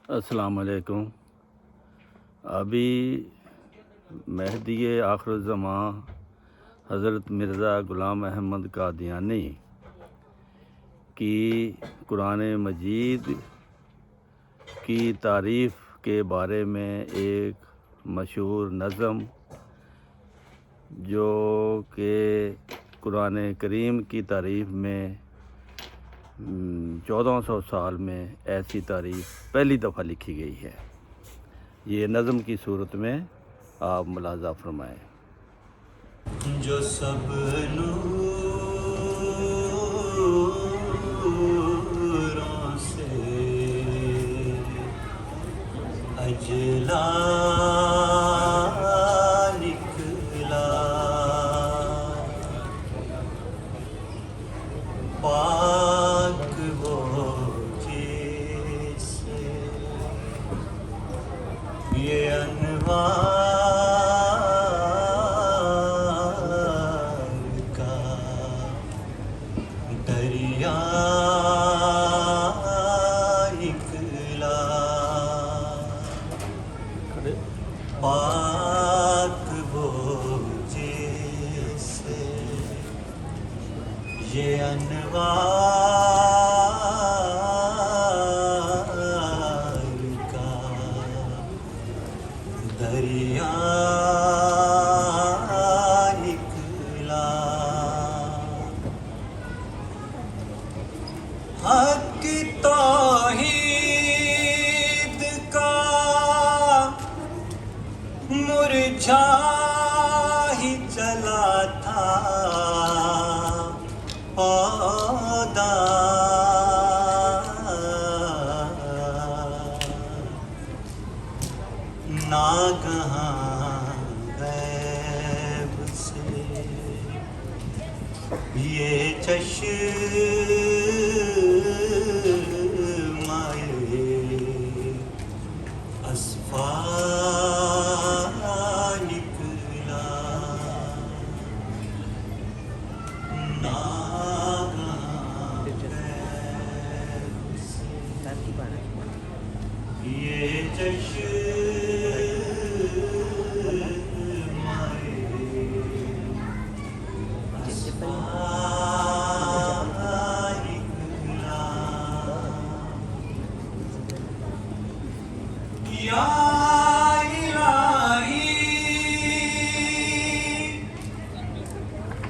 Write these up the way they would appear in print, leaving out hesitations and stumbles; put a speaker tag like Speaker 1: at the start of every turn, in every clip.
Speaker 1: السلام علیکم۔ ابھی مہدی آخر الزماں حضرت مرزا غلام احمد قادیانی کی قرآن مجید کی تعریف کے بارے میں ایک مشہور نظم جو کہ قرآن کریم کی تعریف میں 1400 سال میں ایسی تعریف پہلی دفعہ لکھی گئی ہے، یہ نظم کی صورت میں آپ ملاحظہ فرمائیں۔
Speaker 2: جو سب نوروں سے اجلا نکلا، پاک وہ جیسے یہ انوار کا دریا نکلا، پاک وہ جیسے یہ انوار کا دریا نکلا، حق توحید کا مرجھا ہی چلا تھا پودا، ناگہاں غیب سے یہ چشمہ اصفا نکلا، ناگہاں غیب سے یہ چشمہ یا الہی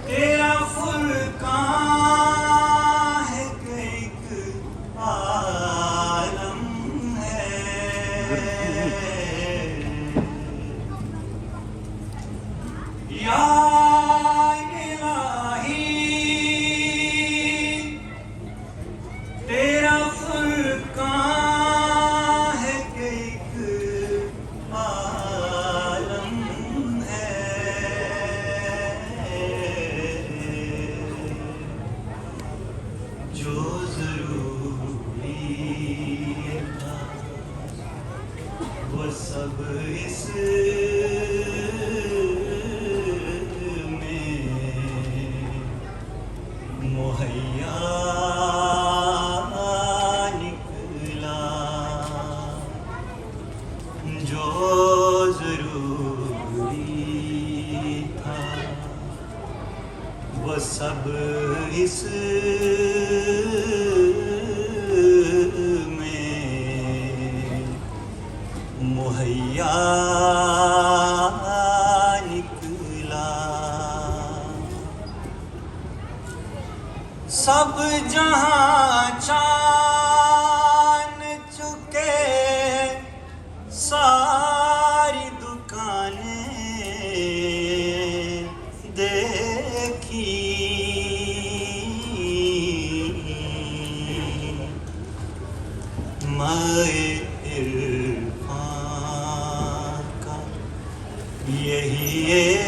Speaker 2: تیرا خلقان ہے کہ ایک عالم ہے، یا الہی تیرا خلقان جو ضروری تھا وہ سب اس میں مہیا نکلا، جو ضروری تھا وہ سب اس میں مہیا نکلا، سب جہاں چان چکے ساری دکانیں دیکھی، مائے عرفان کا یہی ایک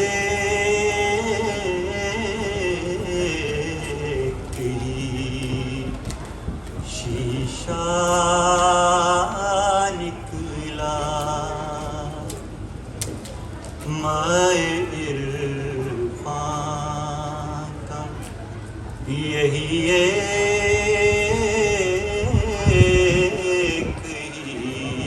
Speaker 2: ہی شیشہ نکلا، مائے عرفان کا یہی ایک ہی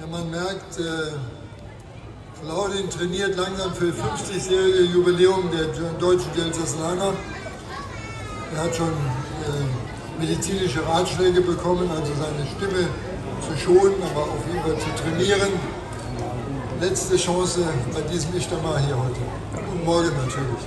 Speaker 3: Ja, man merkt, Claudin trainiert langsam für 50-jährige Jubiläum der deutschen Elsass-Lana. Er hat schon medizinische Ratschläge bekommen, also seine Stimme zu schonen, aber auf jeden Fall zu trainieren. Letzte Chance bei diesem Ijtima hier heute. Und morgen natürlich.